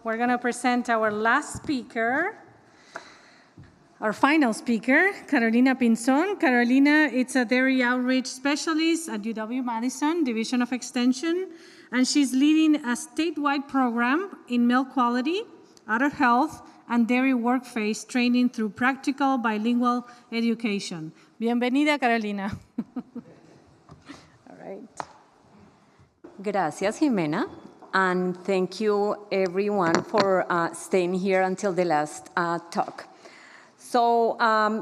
we're going to present our last speaker, our final speaker, Carolina Pinzón. Carolina is a dairy outreach specialist at UW-Madison Division of Extension, and she's leading a statewide program in milk quality, udder health, and dairy workplace training through practical bilingual education. Bienvenida, Carolina. All right. Gracias, Jimena, and thank you, everyone, for staying here until the last talk. So,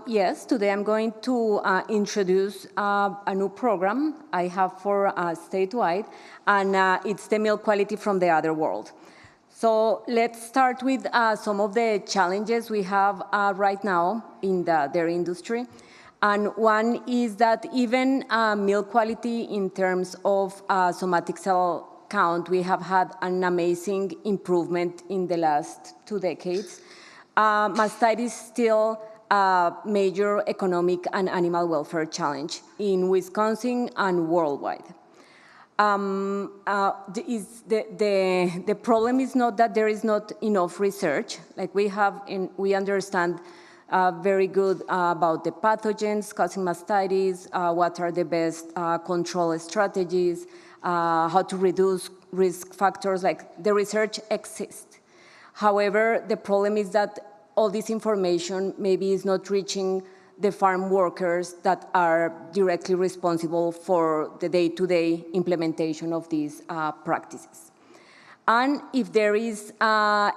yes, today I'm going to introduce a new program I have for statewide, and it's the milk quality from the Udder World. So let's start with some of the challenges we have right now in the dairy industry. And one is that even milk quality in terms of somatic cell count, we have had an amazing improvement in the last 2 decades. Mastitis is still a major economic and animal welfare challenge in Wisconsin and worldwide. The problem is not that there is not enough research. Like we understand very good about the pathogens causing mastitis, what are the best control strategies, how to reduce risk factors. Like the research exists. However, the problem is that all this information maybe is not reaching the farm workers that are directly responsible for the day-to-day implementation of these practices. And if there is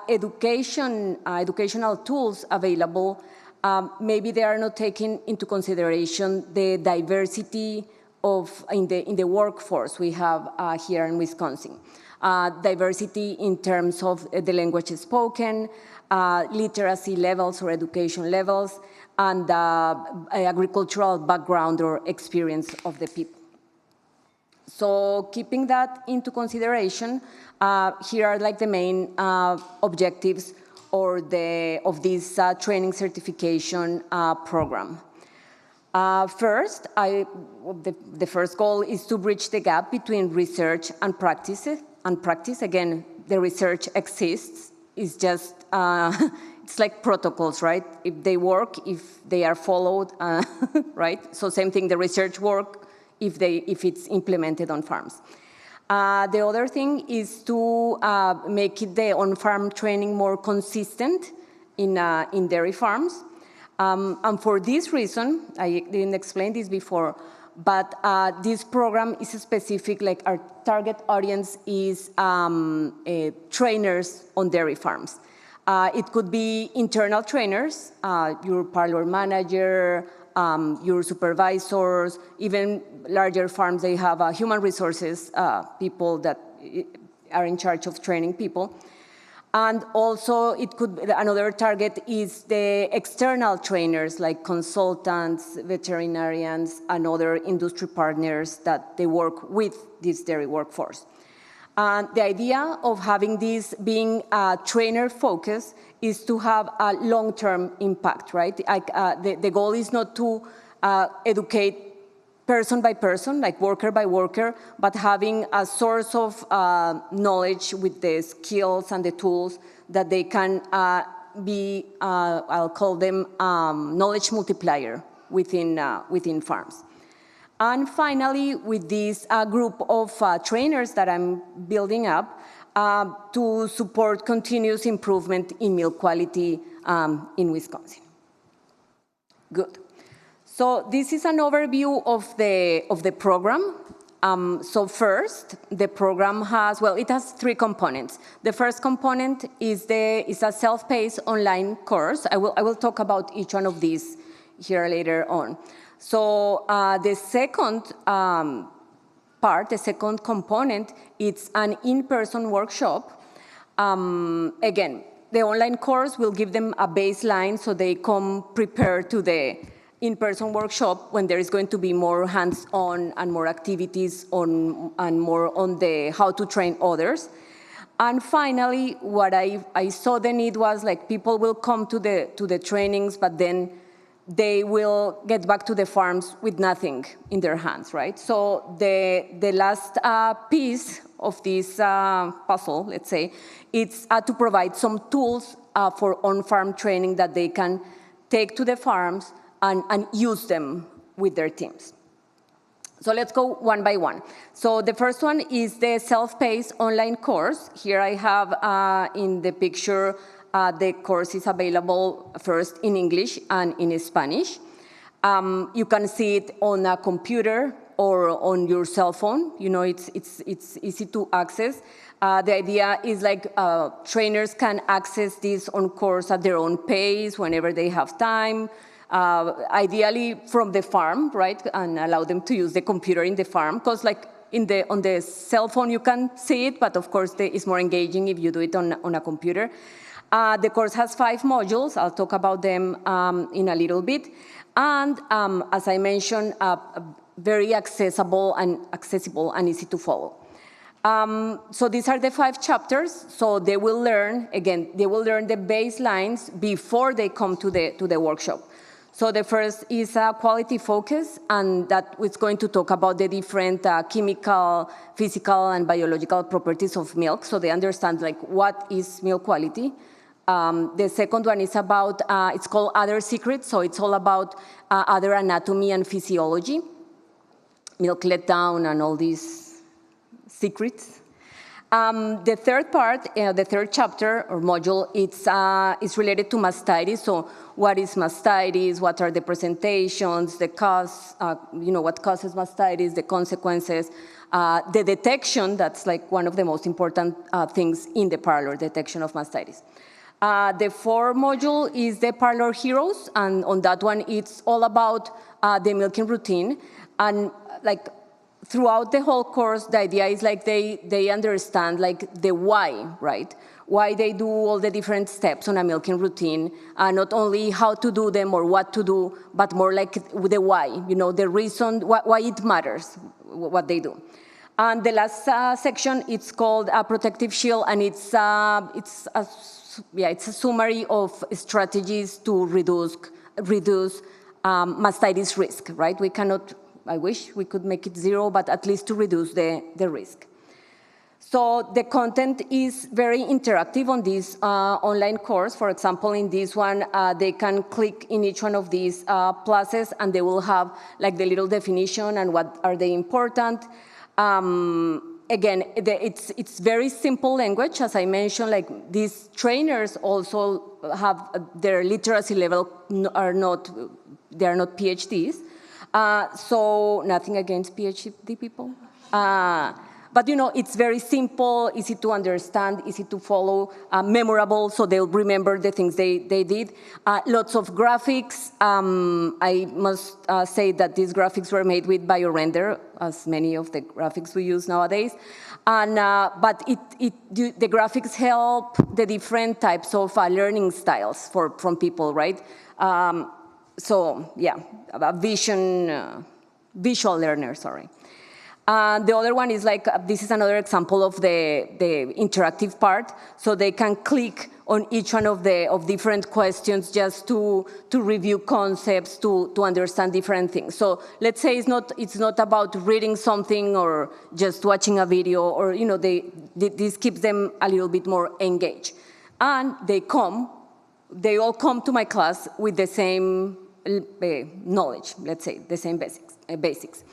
educational tools available, maybe they are not taking into consideration the diversity in the workforce we have here in Wisconsin. Diversity in terms of the language spoken, literacy levels or education levels, and agricultural background or experience of the people. So keeping that into consideration, here are like the main objectives of this training certification program. First, the first goal is to bridge the gap between research and practice. Again, the research exists. It's just it's like protocols, right? If they work, if they are followed, right? So same thing, the research work if it's implemented on farms. The other thing is to make the on-farm training more consistent in dairy farms. And for this reason, I didn't explain this before, but this program is specific, like our target audience is trainers on dairy farms. It could be internal trainers, your parlor manager, your supervisors, even larger farms, they have human resources people that are in charge of training people. And also, another target is the external trainers, like consultants, veterinarians, and other industry partners that they work with this dairy workforce. And the idea of having this being trainer focus is to have a long-term impact, right? The goal is not to educate person by person, like worker by worker, but having a source of knowledge with the skills and the tools that they can be, I'll call them knowledge multiplier within farms. And finally, with this group of trainers that I'm building up to support continuous improvement in milk quality in Wisconsin. Good. So this is an overview of the program. So first, the program has, well, it has 3 components. The first component is a self-paced online course. I will talk about each one of these here later on. So the second part, the second component, it's an in-person workshop. Again, the online course will give them a baseline so they come prepared to the in-person workshop when there is going to be more hands-on and more activities and more on the how to train others. And finally, what I saw the need was like people will come to the trainings, but then they will get back to the farms with nothing in their hands, right? So the last piece of this puzzle, let's say, it's to provide some tools for on-farm training that they can take to the farms and use them with their teams. So let's go one by one. So the first one is the self-paced online course. Here I have in the picture, the course is available first in English and in Spanish. You can see it on a computer or on your cell phone. You know, it's easy to access. The idea is like trainers can access this on course at their own pace whenever they have time. Ideally from the farm, right, and allow them to use the computer in the farm, because like on the cell phone you can see it, but of course it's more engaging if you do it on a computer. The course has 5 modules. I'll talk about them in a little bit. And as I mentioned, very accessible and easy to follow. So these are the 5 chapters. So they will learn, again, they will learn the baselines before they come to the workshop. So the first is quality focus, and that is going to talk about the different chemical, physical, and biological properties of milk, so they understand like what is milk quality. The second one is about, it's called Udder Secrets, so it's all about udder anatomy and physiology, milk letdown and all these secrets. The third part, the third chapter or module, it's related to mastitis. So what is mastitis? What are the presentations, the cause, what causes mastitis, the consequences, the detection. That's like one of the most important things in the parlor, detection of mastitis. The fourth module is the parlor heroes, and on that one, it's all about the milking routine. And like throughout the whole course, the idea is like they understand like the why, right? Why they do all the different steps on a milking routine, not only how to do them or what to do, but more like the why, the reason, why it matters, what they do. And the last section, it's called a protective shield, and it's a summary of strategies to reduce mastitis risk, right? We cannot, I wish we could make it 0, but at least to reduce the risk. So the content is very interactive on this online course. For example, in this one, they can click in each one of these pluses, and they will have like the little definition and what are they important. Again, it's very simple language. As I mentioned, like these trainers also have their literacy level they are not PhDs. So nothing against PhD people. But it's very simple, easy to understand, easy to follow, memorable, so they'll remember the things they did. Lots of graphics. I must say that these graphics were made with BioRender, as many of the graphics we use nowadays. And, but the graphics help the different types of learning styles from people, right? So yeah, visual learner, sorry. The other one is like, this is another example of the interactive part. So they can click on each one of different questions just to review concepts, to understand different things. So let's say it's not about reading something or just watching a video, or this keeps them a little bit more engaged. And they all come to my class with the same knowledge, let's say, the same basics.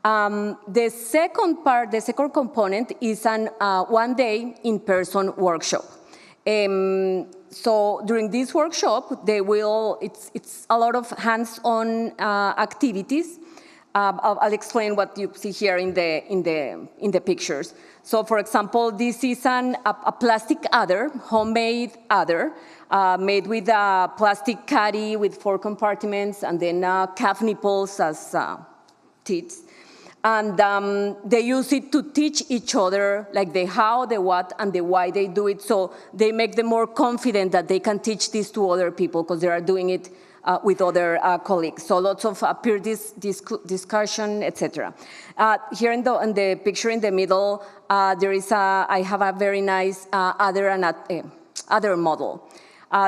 The second component is an one-day in-person workshop. So during this workshop, it's a lot of hands-on activities. I'll explain what you see here in the pictures. So, for example, this is a plastic udder, homemade udder, made with a plastic caddy with 4 compartments, and then calf nipples as teats. And they use it to teach each other, like the how, the what, and the why they do it. So they make them more confident that they can teach this to other people because they are doing it with other colleagues. So lots of peer discussion, etc. Here in the picture in the middle, I have a very nice udder model.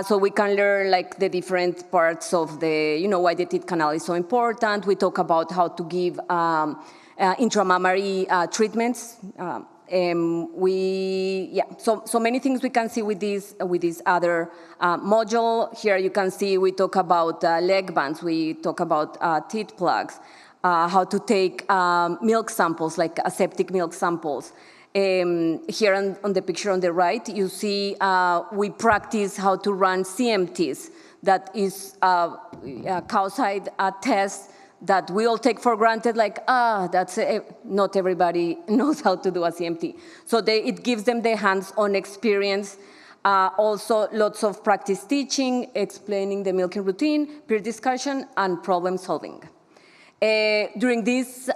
So we can learn like the different parts of why the teat canal is so important. We talk about how to give intramammary treatments, So many things we can see with this other module. Here you can see we talk about leg bands, we talk about teat plugs, how to take milk samples, like aseptic milk samples. Here on the picture on the right, you see we practice how to run CMTs. That is a cow-side test that we all take for granted, like, not everybody knows how to do a CMT. So it gives them the hands-on experience. Also, lots of practice teaching, explaining the milking routine, peer discussion, and problem solving. During this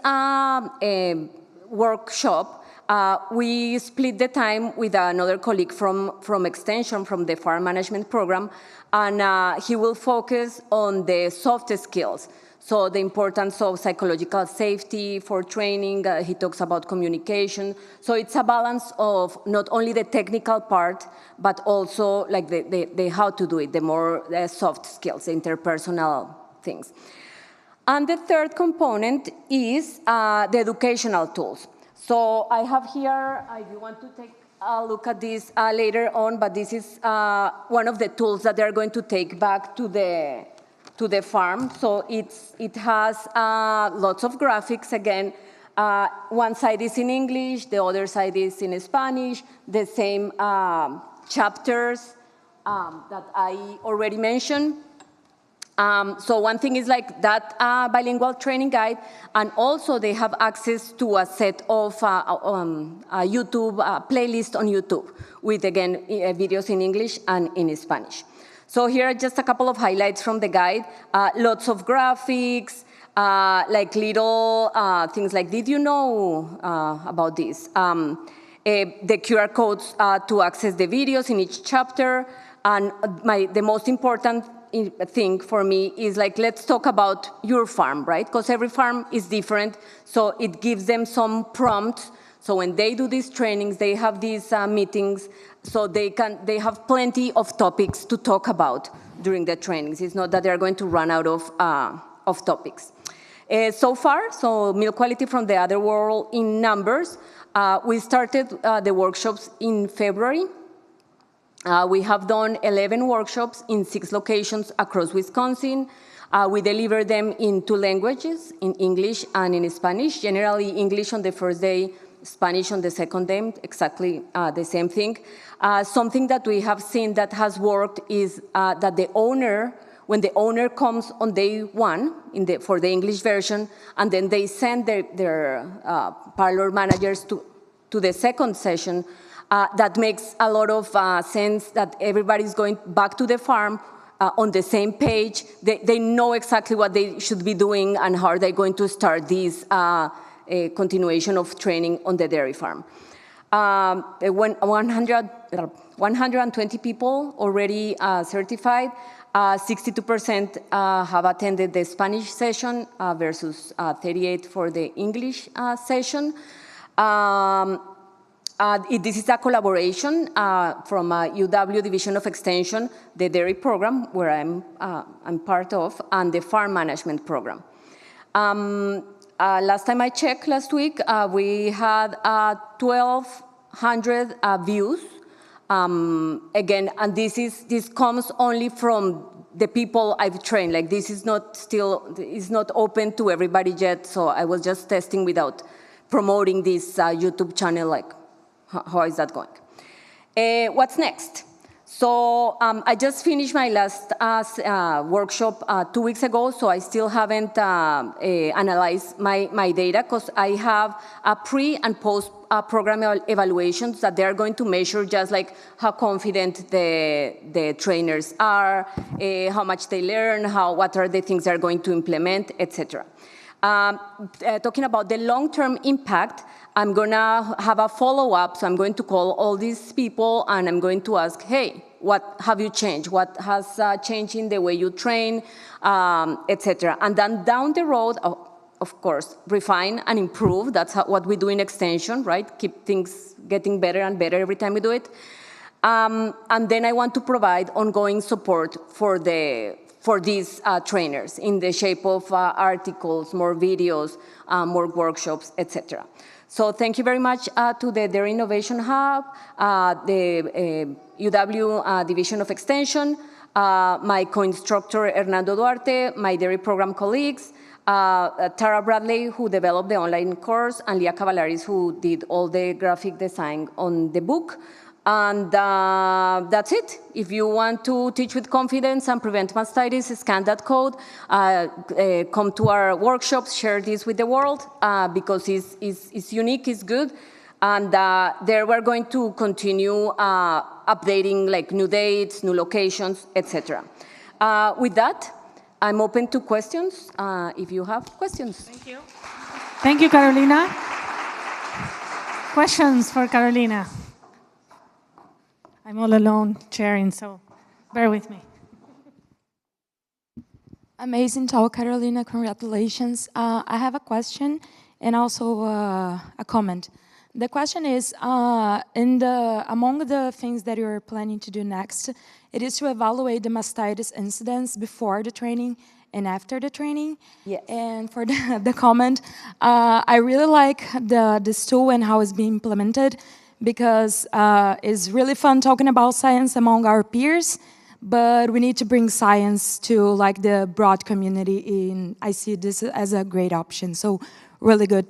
workshop, we split the time with another colleague from Extension, from the farm management program, and he will focus on the soft skills. So the importance of psychological safety for training, he talks about communication. So it's a balance of not only the technical part, but also like the how to do it, the more soft skills, the interpersonal things. And the third component is the educational tools. So I have here, if you want to take a look at this later on, but this is one of the tools that they're going to take back to the farm. So it has lots of graphics. Again, one side is in English, the other side is in Spanish, the same chapters that I already mentioned. So one thing is like that bilingual training guide, and also they have access to a set of YouTube playlist on YouTube with, again, videos in English and in Spanish. So here are just a couple of highlights from the guide. Lots of graphics, like little things like, did you know about this? The QR codes to access the videos in each chapter. And the most important thing for me is like, let's talk about your farm, right? Because every farm is different. So it gives them some prompts. So when they do these trainings, they have these meetings, so they have plenty of topics to talk about during the trainings. It's not that they're going to run out of topics. So far, so milk quality from the Udder World in numbers. We started the workshops in February. We have done 11 workshops in 6 locations across Wisconsin. We deliver them in 2 languages, in English and in Spanish. Generally, English on the first day, Spanish on the second day, exactly the same thing. Something that we have seen that has worked is that the owner, when the owner comes on day 1 for the English version, and then they send their parlor managers to the second session, that makes a lot of sense that everybody's going back to the farm on the same page. They know exactly what they should be doing and how they're going to start this continuation of training on the dairy farm. 120 people already certified. 62% have attended the Spanish session versus 38 for the English session. This is a collaboration from UW Division of Extension, the dairy program, where I'm part of, and the farm management program. Last time I checked, last week, we had 1,200 views. Again, and this comes only from the people I've trained. Like, this is not open to everybody yet, so I was just testing without promoting this YouTube channel, like, how is that going? What's next? So I just finished my last workshop 2 weeks ago, so I still haven't analyzed my data, because I have a pre- and post-program evaluations that they're going to measure just like how confident the trainers are, how much they learn, what are the things they're going to implement, etc. Talking about the long-term impact, I'm going to have a follow-up, so I'm going to call all these people and I'm going to ask, hey, what have you changed? What has changed in the way you train, etc. And then down the road, of course, refine and improve. That's what we do in Extension, right? Keep things getting better and better every time we do it. And then I want to provide ongoing support for the for these trainers in the shape of articles, more videos, more workshops, etc. So thank you very much to the Dairy Innovation Hub, the UW Division of Extension, my co-instructor Hernando Duarte, my dairy program colleagues, Tara Bradley, who developed the online course, and Leah Cavalaris, who did all the graphic design on the book. And that's it. If you want to teach with confidence and prevent mastitis, scan that code, come to our workshops, share this with the world, because it's unique, it's good. And there we're going to continue updating like new dates, new locations, etc. With that, I'm open to questions, if you have questions. Thank you. Thank you, Carolina. Questions for Carolina? I'm all alone chairing, so bear with me. Amazing talk, Carolina. Congratulations. I have a question and also a comment. The question is, among the things that you're planning to do next, it is to evaluate the mastitis incidence before the training and after the training. Yes. And for the comment, I really like this tool and how it's being implemented, because it's really fun talking about science among our peers, but we need to bring science to like the broad community. I see this as a great option. So really good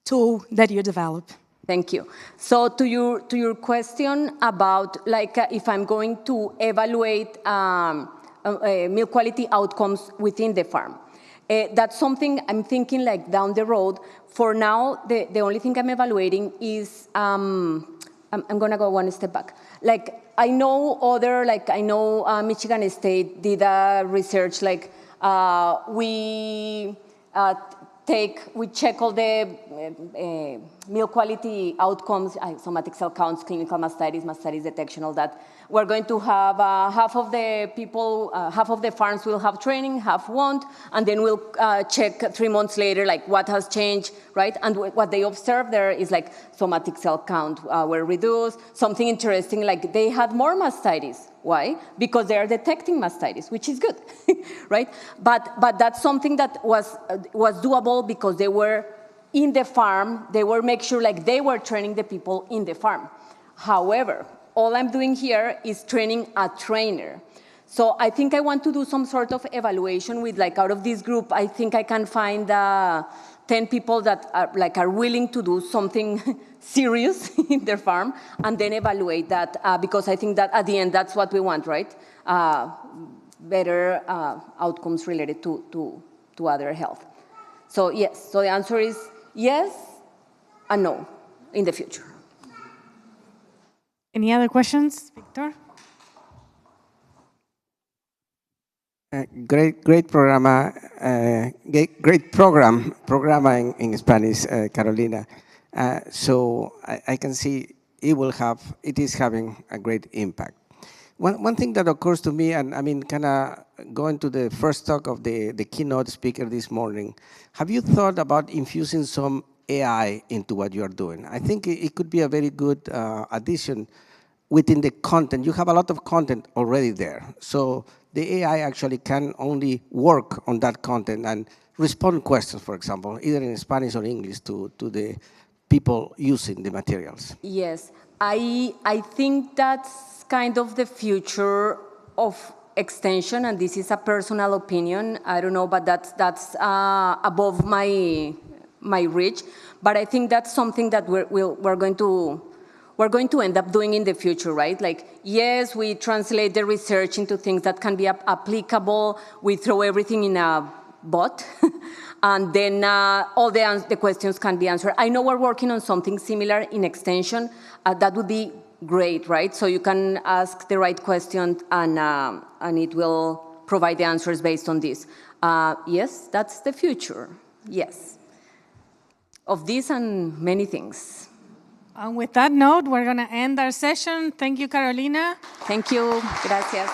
tool that you develop. Thank you. So to your question about like if I'm going to evaluate milk quality outcomes within the farm. That's something I'm thinking like down the road. For now, the only thing I'm evaluating is, I'm gonna go one step back. Like I know Michigan State did a research like we check all the milk quality outcomes, somatic cell counts, clinical mastitis, mastitis detection, all that. We're going to have half of the people, half of the farms will have training, half won't, and then we'll check 3 months later, like what has changed, right? And what they observed there is like somatic cell count were reduced. Something interesting, like they had more mastitis. Why? Because they are detecting mastitis, which is good, right? But that's something that was doable because they were in the farm. They were make sure like they were training the people in the farm. However, all I'm doing here is training a trainer. So I think I want to do some sort of evaluation with like out of this group, I think I can find 10 people that are willing to do something serious in their farm and then evaluate that because I think that at the end that's what we want, right? Better outcomes related to other health. So yes, so the answer is yes and no in the future. Any other questions, Victor? Great programa, great programa in Spanish, Carolina. So I can see it is having a great impact. One thing that occurs to me, and I mean, kind of going to the first talk of the keynote speaker this morning, have you thought about infusing some AI into what you are doing? I think it could be a very good addition within the content. You have a lot of content already there. So the AI actually can only work on that content and respond questions, for example, either in Spanish or English to the people using the materials. Yes, I think that's kind of the future of extension, and this is a personal opinion. I don't know, but that's above my reach. But I think that's something that we're going to end up doing in the future, right? Like, yes, we translate the research into things that can be applicable. We throw everything in a bot, and then all the questions can be answered. I know we're working on something similar in extension. That would be great, right? So you can ask the right question, and it will provide the answers based on this. Yes, that's the future, yes, of this and many things. And with that note, we're going to end our session. Thank you, Carolina. Thank you. Gracias.